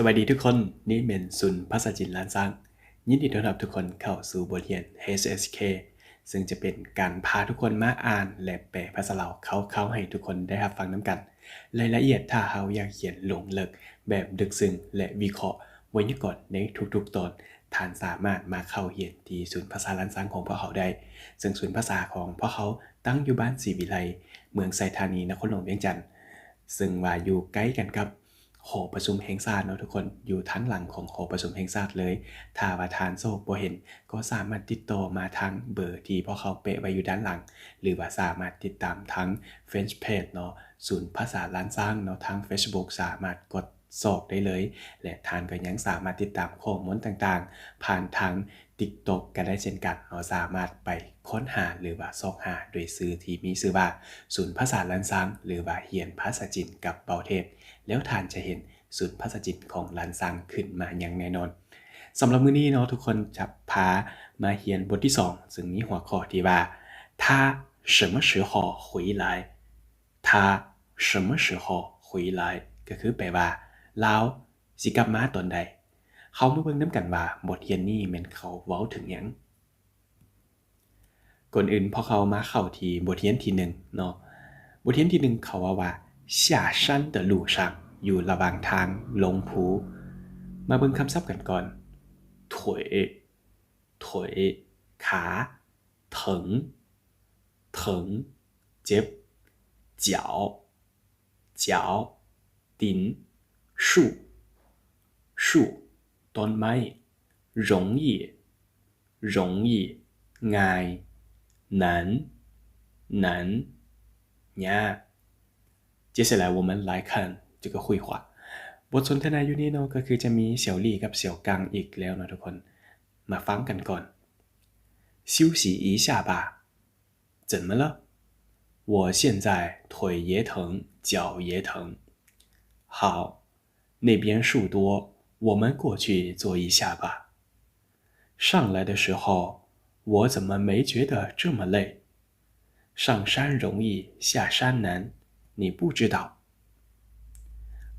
สวัสดีทุกคนนี่เป็นซุนภาษาจีนล้านซังยินดีต้อนรับทุกคนเข้าสู่บทเรียน HSK ซึ่งจะเป็นการพาทุกคนมาอ่านและแปลภาษาลาวเข้าให้ทุกคนได้รับฟังน้ำกันรายละเอียดถ้าเฮาอยากเขียนลงลึกแบบดึกซึ้งและวิเคราะห์ไว้ก่อนในทุกๆตอนท่านสามารถมาเข้าเรียนที่ศูนย์ภาษาล้านซังของพวกเขาได้ซึ่งศูนย์ภาษาของพวกเขาตั้งอยู่บ้านศรีวิไลเมืองไซธานีนครหลวงเวียงจันทน์ซึ่งว่าอยู่ใกล้กันกับหอประชุมแห่งชาติเนาะทุกคนอยู่ทั้งหลังของหอประชุมแห่งชาติเลยถ้าว่าทานโซกบ่เห็นก็สามารถติดต่อมาทางเบอร์ที่พวกเขาเปะไว้อยู่ด้านหลังหรือว่าสามารถติดตามทั้ง French Page เนาะศูนย์ภาษาล้านสร้างเนาะทาง Facebook สามารถกดสอบได้เลยและทานก็ยังสามารถติดตามข้อมูลต่างๆผ่านทาง TikTok กันได้เช่นกันเราสามารถไปค้นหาหรือว่าซอกหาโดยซื้อที่มีชื่อว่าศูนย์ภาษาล้านซังหรือว่าเรียนภาษาจีนกับเบาเทพแล้วท่านจะเห็นศูนย์ภาษาจีนของล้านซังขึ้นมาอย่างแน่นอนสำหรับมื้อนี้เนาะทุกคนจะพามาเรียนบทที่2ซึ่งมีหัวข้อที่ว่า他什么时候回来他什么时候回来ก็คือแปลว่าลาวสิกลับมาตอนใดเขามาเบิ่งนำกันว่าบทเรียนนี้แม่นเขาเว้าถึงหยังก่อนอื่นพอเขามาเข้าที่บทเรียนที่1เนาะบทเรียนที่1เขาว่า下山的路上อยู่ระหว่างทางลงภูมาเบิ่งคำศัพท์กันก่อน腿腿ขา疼疼เจ็บ脚脚ตีน树树ต้นไม้容易容易ง่าย难难ยาก接下来我们来看这个绘画บทสนทนาอยู่นี้เนาะก็คือจะมีเสี่ยวลี่กับเสี่ยวกังอีกแล้วนะทุกคนมาฟังกันก่อน休息一下吧怎么了我现在腿也疼脚也疼好那边树多我们过去坐一下吧上来的时候我怎么没觉得这么累上山容易下山难你不知道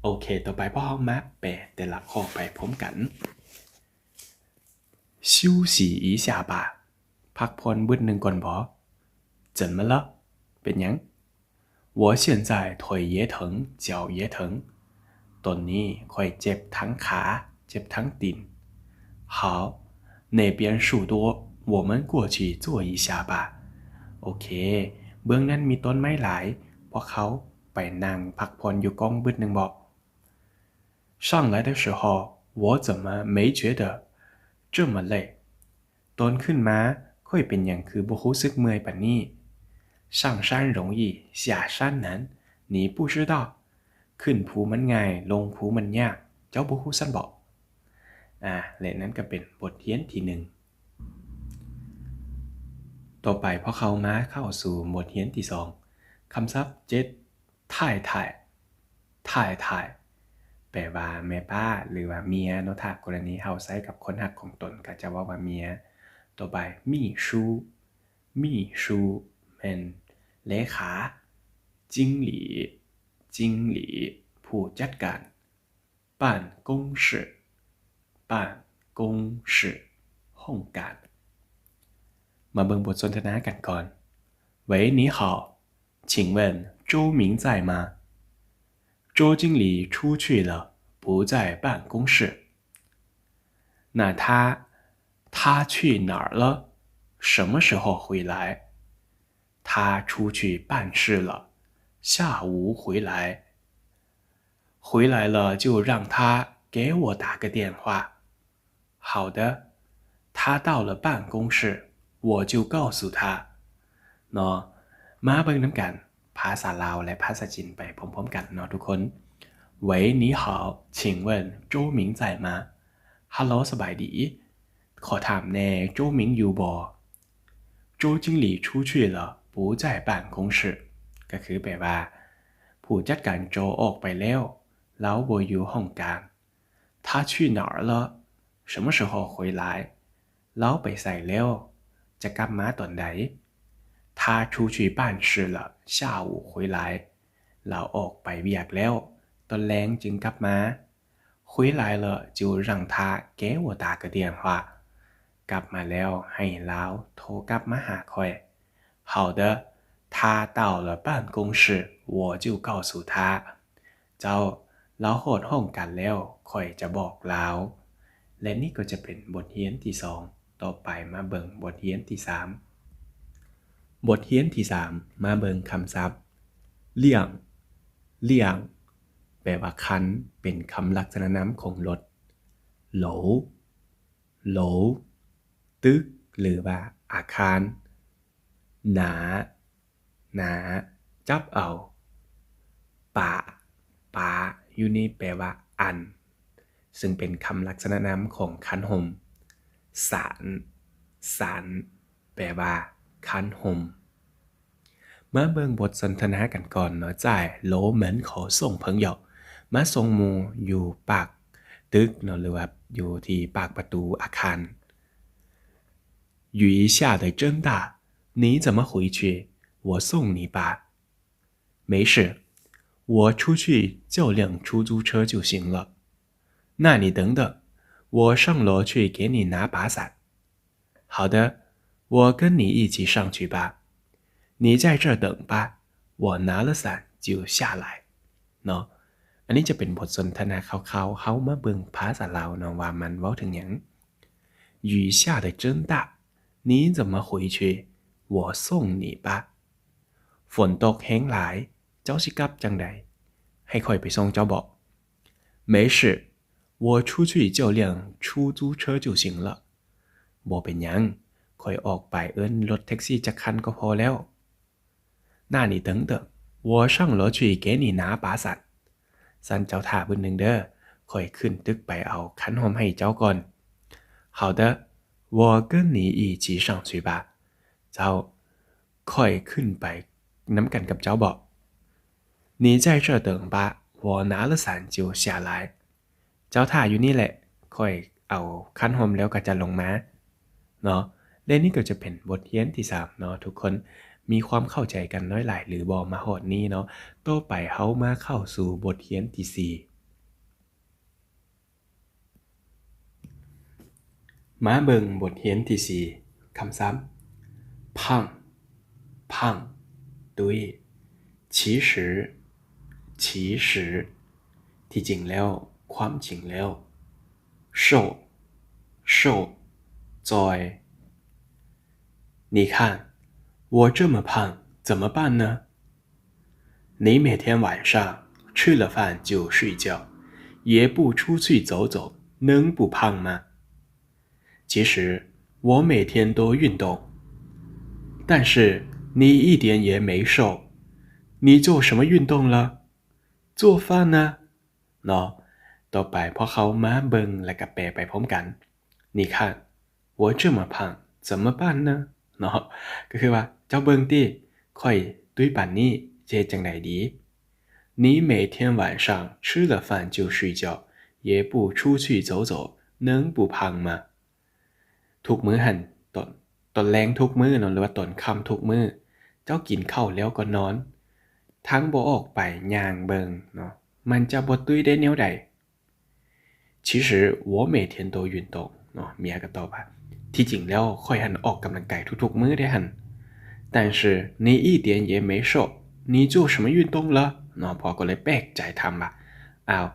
โอเคต่อไปพวกเรามาแปลแต่ละข้อไปพร้อมกัน休息一下吧พักผ่อนบึดนึงก่อนบ่怎么了เป็นหยัง我现在腿也疼脚也疼ตอนนี้ค่อยเจ็บทั้งขาเจ็บทั้งตีน好那边树多我们过去坐一下吧โอเคเบื้องนั้นมีต้นไม้หลายพวกเขาไปนั่งพักผ่อนอยู่กองบึดนึงบ่上来的时候我怎么没觉得这么累ตอนขึ้นมาค่อยเป็นหยังคือบ่รู้สึกเมื่อยปานนี้上山容易下山难你不知道ขึ้นภูมันง่ายลงภูมันยากเจ้าบ่รู้ซั่นบ่และนั้นก็เป็นบทเรียนที่1ต่อไปพอเขามาเข้าสู่บทเรียนที่2คำศัพท์7ท่ายท่ายท่ายท่ายแปลว่าแม่ป้าหรือว่าเมียเนาะถ้ากรณีเฮาใช้กับคนรักของตนก็จะว่าเมียต่อไปมี่ชูมี่ชูเป็นเลขาจิ้งหลีจิ้งหลีผู้จัดการ办公室办公室ห้องการมาเบิ่งบทสนทนากันก่อน喂你好请问周明在吗周经理出去了不在办公室那他去哪儿了什么时候回来他出去办事了下午回来回来了就让他给我打个电话好的他到了办公室我就告诉他เนาะมาเบิ่งนำกันภาษาลาวและภาษาจีนไปพร้อมๆกันเนาะทุกคน喂你好请问周明在吗ฮัลโหลสบายดีขอถามแน่โจหมิงอยู่บ่周经理出去了不在办公室ก็คือแปลว่าผู้จัดการโจออกไปแล้วแล้วบ่อยู่ห้องการ他去哪儿了什么时候回来แล้วไปใส่แล้วจะกลับมาตอนใด他出去办事了下午回来แล้วออกไปเวียกแล้วตอนแลงจึงกลับมา回回来了就让他给我打个电话กลับมาแล้วให้ลาวโทรกลับมาหาค่อย好的他到了办公室我就告诉他เจ้าเราโหดห้องกันแล้วค่อยจะบอกลาวและนี่ก็จะเป็นบทเรียนที่สองต่อไปมาเบิ่งบทเรียนที่สามบทเรียนที่3มาเบิ่งคำศัพท์เลี่ยงเลี่ยงแปลว่าคันเป็นคำลักษณะนามของรถโหลโหลตึกหรือว่าอาคารหนาหนาจับเอาป่าป่าอยู่นี่แปลว่าอันซึ่งเป็นคำลักษณะนามของคันห่มสารสารแปลว่าคันห่มมาเบิ่งบทสนทนากันก่อนเนาะจ่ายโหลเหมือนขอส่งเพิ่งหยอกมาส่งหมู่อยู่ปากตึกเนาะหรือว่าอยู่ที่ปากประตูอาคาร雨下得真大你怎么回去我送你吧没事我出去叫辆出租车就行了那你等等我上楼去给你拿把伞好的我跟你一起上去吧你在这儿等吧我拿了伞就下来เนาะอันนี้จะเป็นบทสนทนาคร่าวๆเฮามาเบิ่งภาษาลาวเนาะว่ามันเว้าถึงหยัง雨下得真大你怎么回去我送你吧ฝนตกแห้งหลายเจ้าสิกลับจังใดให้ค่อยไปส่งเจ้าบอก没事我出去叫辆出租车就行了บ่เป็นหยังค่อยออกไปเอิ้นรถแท็กซี่จักคันก็พอแล้ว那你等等我上楼去给你拿把伞สันเจ้าท่าเบิ่นนึงเด้อค่อยขึ้นตึกไปเอาคันหอมให้เจ้าก่อน好的我跟你一起上去吧เจ้าค่อยขึ้นไปน้ำกันกับเจ้าบอก你在这等吧我拿了伞就下来เจ้าท่าอยู่นี่แหละค่อยเอาคันหอมแล้วก็จะลงมาเนาะและนี่ก็จะเป็นบทเรียนที่3เนาะทุกคนมีความเข้าใจกันน้อยหลายหรือบ่มาฮอดนี้เนาะต่อไปเฮามาเข้าสู่บทเรียนที่4มาเบิ่งบทเรียนที่4คำศัพท์พังพังตุย其实其实ที่จริงแล้วความจริงแล้ว瘦瘦จอย你看我这么胖怎么办呢你每天晚上吃了饭就睡觉也不出去走走能不胖吗其实我每天都运动但是你一点也没瘦你做什么运动了做饭呢เนาะต่อไปพอเขามาเบิ่งและก็แปลไปพร้อมกัน你看我这么胖怎么办呢เนาะก็คือว่าเจ้าเบิ่งติค่อยตุ้ยปานนี้จะเฮ็ดจังไดดี你每天晚上吃了饭就睡觉也不出去走走能不胖吗ทุกมื้อหั่นตอนแลงทุกมื้อเนาะหรือว่าตอนค่ำทุกมื้อเจ้ากินข้าวแล้วก็นอนทั้งบ่ออกไปย่างเบิ่งเนาะมันจะบ่ตุ้ยได้แนวใด其实我每天都运动เนาะเมียก็ตอบว่าที่จริงแล้วค่อยหันออกกำลังกายทุกๆมื้อได้หัน但是你一点也没瘦你做什么运动了เนาะพอก็เลยแปลกใจถามว่าอ้าว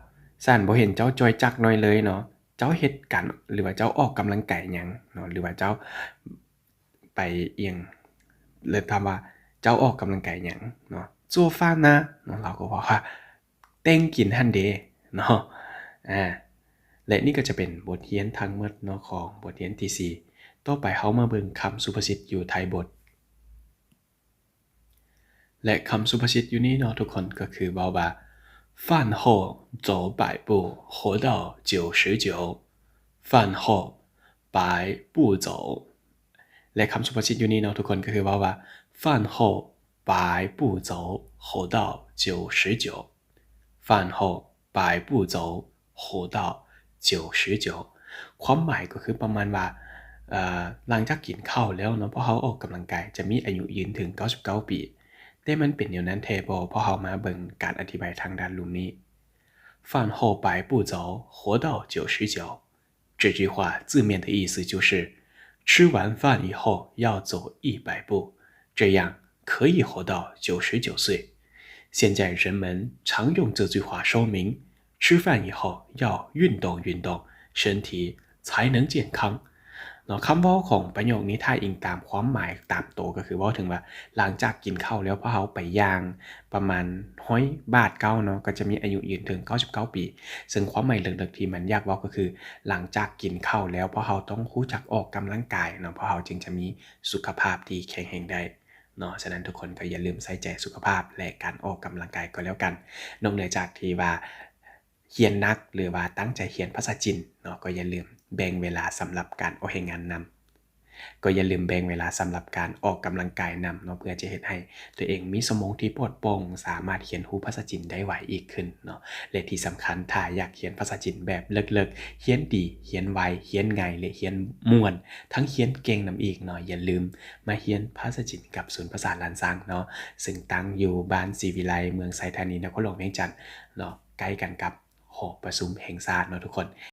สั่นบ่เห็นเจ้าจอยจักหน่อยเลยเนาะเจ้าเฮ็ดกันหรือว่าเจ้าออกกำลังกายหยังเนาะหรือว่าเจ้าไปเอียงเลยถามว่าเจ้าออกกำลังกายหยังเนาะ做饭นะเนาะเราก็บอกว่าเต้งกินหั่นเด้เนาะและนี่ก็จะเป็นบทเรียนทั้งหมดเนาะของบทเรียนที่4ต่อไปเฮามาเบิ่งคำสุภาษิตอยู่ท้ายบทและคำสุภาษิตอยู่นี้เนาะทุกคนก็คือเว้าว่า饭后走百步活到99饭后百步走และคำสุภาษิตอยู่นี้เนาะทุกคนก็คือเว้าว่า饭后百步走活到99饭后百步走活到99ความหมายก็คือประมาณว่าหลังจากกินข้าวแล้วเนาะพอเฮาออกกำลังกายจะมีอายุยืนถึง99ปีแต่มันเป็นอย่างนั้นแท้บ่พอเฮามาเบิ่งการอธิบายทางด้านลุ่มนี้饭后百步走，活到99。这句话字面的意思就是吃完饭以后要走100步，这样可以活到99岁。现在人们常用这句话说明吃饭以后要运动运动，身体才能健康เนาะคำเว้าของประโยคนี้ถ้าอิงตามความหมายตามโตก็คือเว้าถึงว่าหลังจากกินข้าวแล้วพอเฮาไปย่างประมาณ100 บาทเก้าเนาะก็จะมีอายุยืนถึง99ปีซึ่งความหมายลึกๆที่มันอยากเว้าก็คือหลังจากกินข้าวแล้วพอเฮาต้องรู้จักออกกำลังกายเนาะเพราะเฮาจึงจะมีสุขภาพที่แข็งแรงได้เนาะฉะนั้นทุกคนก็อย่าลืมใส่ใจสุขภาพและการออกกำลังกายก็แล้วกันนอกเหนือจากที่ว่าเรียนหนักหรือว่าตั้งใจเรียนภาษาจีนเนาะก็อย่าลืมแบ่งเวลาสำหรับการออกเฮ็ดงานนำก็อย่าลืมแบ่งเวลาสำหรับการออกกำลังกายนำเนาะเพื่อจะเฮ็ดให้ตัวเองมีสมองที่ปลอดโปร่งสามารถเรียนรู้ภาษาจีนได้ไวอีกขึ้นเนาะและที่สำคัญถ้าอยากเรียนภาษาจีนแบบเลิกๆเรียนดีเรียนไวเรียนง่ายและเรียนม่วนทั้งเรียนเก่งนำอีกเนาะอย่าลืมมาเรียนภาษาจีนกับศูนย์ภาษาล้านซางเนาะซึ่งตั้งอยู่บ้านศรีวิไลเมืองไซธานีนครหลวงเวียงจันทน์เนาะใกล้กันกับหอประชุมแห่งชาติเนาะทุกคน